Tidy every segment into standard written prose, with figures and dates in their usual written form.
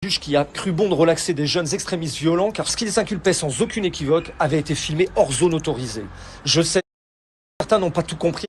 Juge qui a cru bon de relaxer des jeunes extrémistes violents car ce qu'ils inculpaient sans aucune équivoque avait été filmé hors zone autorisée. Je sais, certains n'ont pas tout compris.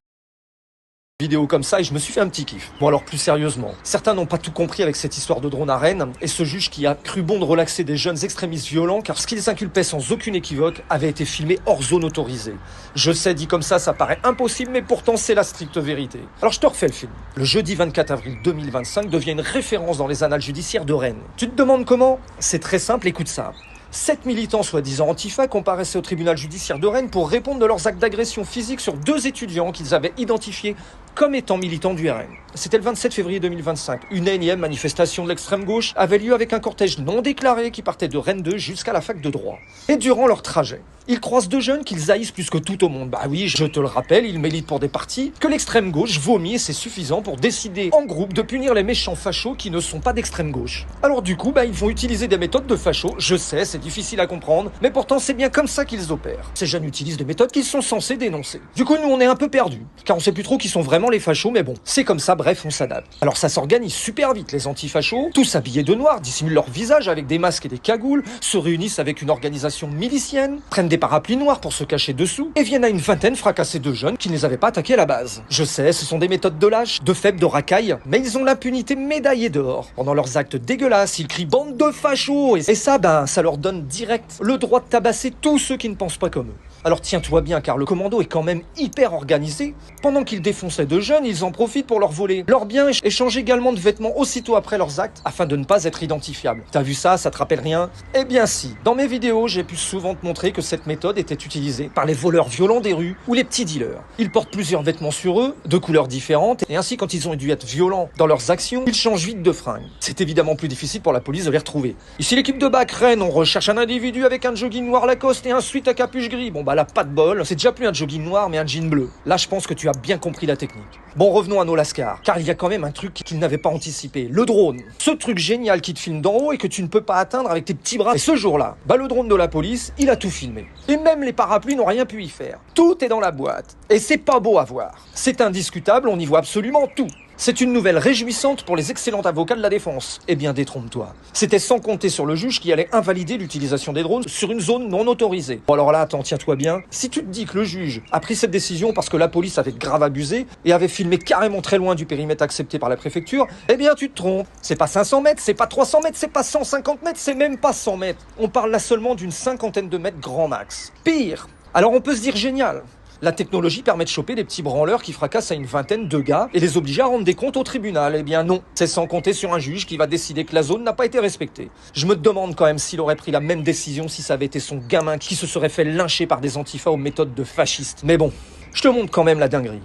Vidéo comme ça et je me suis fait un petit kiff. Bon alors plus sérieusement, certains n'ont pas tout compris avec cette histoire de drone à Rennes et ce juge qui a cru bon de relaxer des jeunes extrémistes violents car ce qu'ils inculpaient sans aucune équivoque avait été filmé hors zone autorisée. Je sais, dit comme ça paraît impossible mais pourtant c'est la stricte vérité. Alors je te refais le film. Le jeudi 24 avril 2025 devient une référence dans les annales judiciaires de Rennes. Tu te demandes comment? C'est très simple, écoute ça. 7 militants soi-disant Antifa comparaissaient au tribunal judiciaire de Rennes pour répondre de leurs actes d'agression physique sur 2 étudiants qu'ils avaient identifiés comme étant militants du RN. C'était le 27 février 2025. Une énième manifestation de l'extrême gauche avait lieu avec un cortège non déclaré qui partait de Rennes 2 jusqu'à la fac de droit. Et durant leur trajet, ils croisent 2 jeunes qu'ils haïssent plus que tout au monde. Bah oui, je te le rappelle, ils militent pour des partis que l'extrême gauche vomit et c'est suffisant pour décider en groupe de punir les méchants fachos qui ne sont pas d'extrême gauche. Alors du coup, ils vont utiliser des méthodes de fachos. Je sais, c'est difficile à comprendre, mais pourtant c'est bien comme ça qu'ils opèrent. Ces jeunes utilisent des méthodes qu'ils sont censés dénoncer. Du coup, nous on est un peu perdus, car on sait plus trop qui sont vraiment les fachos, mais bon, c'est comme ça, bref, on s'adapte. Alors ça s'organise super vite, les antifachos, tous habillés de noir, dissimulent leur visage avec des masques et des cagoules, se réunissent avec une organisation milicienne, prennent des parapluies noirs pour se cacher dessous, et viennent à une vingtaine fracasser 2 jeunes qui ne les avaient pas attaqués à la base. Je sais, ce sont des méthodes de lâches, de faibles, de racailles, mais ils ont l'impunité médaillée dehors. Pendant leurs actes dégueulasses, ils crient bande de fachos, et ça, ça leur donne direct le droit de tabasser tous ceux qui ne pensent pas comme eux. Alors tiens-toi bien, car le commando est quand même hyper organisé. Pendant qu'ils défonçaient 2 jeunes, ils en profitent pour leur voler leurs biens et échangent également de vêtements aussitôt après leurs actes, afin de ne pas être identifiables. T'as vu ça? Ça te rappelle rien? Eh bien si, dans mes vidéos, j'ai pu souvent te montrer que cette méthode était utilisée par les voleurs violents des rues ou les petits dealers. Ils portent plusieurs vêtements sur eux, de couleurs différentes, et ainsi quand ils ont dû être violents dans leurs actions, ils changent vite de fringues. C'est évidemment plus difficile pour la police de les retrouver. Ici l'équipe de BAC Rennes, on recherche un individu avec un jogging noir Lacoste et un sweat à capuche gris. Bon là, pas de bol, c'est déjà plus un jogging noir mais un jean bleu. Là, je pense que tu as bien compris la technique. Bon, revenons à nos lascars, car il y a quand même un truc qu'ils n'avaient pas anticipé, le drone. Ce truc génial qui te filme d'en haut et que tu ne peux pas atteindre avec tes petits bras. Et ce jour-là, le drone de la police, il a tout filmé. Et même les parapluies n'ont rien pu y faire. Tout est dans la boîte. Et c'est pas beau à voir. C'est indiscutable, on y voit absolument tout. C'est une nouvelle réjouissante pour les excellents avocats de la défense. Eh bien, détrompe-toi. C'était sans compter sur le juge qui allait invalider l'utilisation des drones sur une zone non autorisée. Bon alors là, attends, tiens-toi bien. Si tu te dis que le juge a pris cette décision parce que la police avait grave abusé et avait filmé carrément très loin du périmètre accepté par la préfecture, eh bien tu te trompes. C'est pas 500 mètres, c'est pas 300 mètres, c'est pas 150 mètres, c'est même pas 100 mètres. On parle là seulement d'une 50aine de mètres grand max. Pire. Alors on peut se dire génial. La technologie permet de choper des petits branleurs qui fracassent à une vingtaine de gars et les obliger à rendre des comptes au tribunal. Eh bien non, c'est sans compter sur un juge qui va décider que la zone n'a pas été respectée. Je me demande quand même s'il aurait pris la même décision si ça avait été son gamin qui se serait fait lyncher par des antifas aux méthodes de fascistes. Mais bon, je te montre quand même la dinguerie.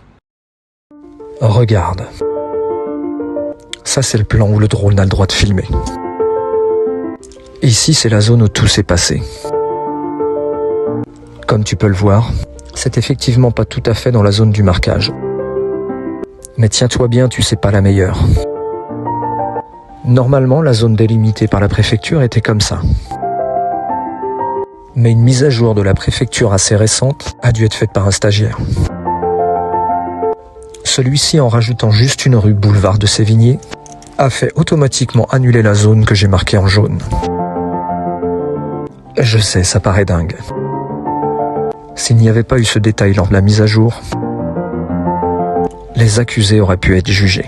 Regarde. Ça c'est le plan où le drone a le droit de filmer. Ici c'est la zone où tout s'est passé. Comme tu peux le voir, c'est effectivement pas tout à fait dans la zone du marquage. Mais tiens-toi bien, tu sais pas la meilleure. Normalement, la zone délimitée par la préfecture était comme ça. Mais une mise à jour de la préfecture assez récente a dû être faite par un stagiaire. Celui-ci, en rajoutant juste une rue boulevard de Sévigné, a fait automatiquement annuler la zone que j'ai marquée en jaune. Je sais, ça paraît dingue. S'il n'y avait pas eu ce détail lors de la mise à jour, les accusés auraient pu être jugés.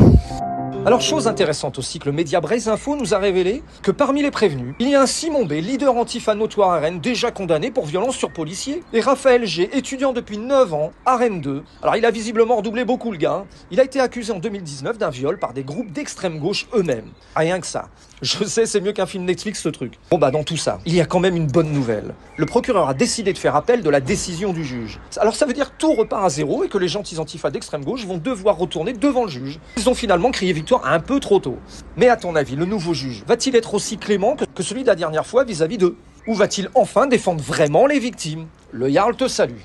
Alors, chose intéressante aussi, que le média Braise Info nous a révélé que parmi les prévenus, il y a un Simon B, leader antifa notoire à Rennes, déjà condamné pour violence sur policier, et Raphaël G, étudiant depuis 9 ans à Rennes 2. Alors, il a visiblement redoublé beaucoup le gars. Il a été accusé en 2019 d'un viol par des groupes d'extrême gauche eux-mêmes. Rien que ça. Je sais, c'est mieux qu'un film Netflix, ce truc. Bon dans tout ça, il y a quand même une bonne nouvelle. Le procureur a décidé de faire appel de la décision du juge. Alors ça veut dire que tout repart à zéro et que les gentils antifas d'extrême gauche vont devoir retourner devant le juge. Ils ont finalement crié victoire un peu trop tôt. Mais à ton avis, le nouveau juge va-t-il être aussi clément que celui de la dernière fois vis-à-vis d'eux? Ou va-t-il enfin défendre vraiment les victimes? Le Jarl te salue.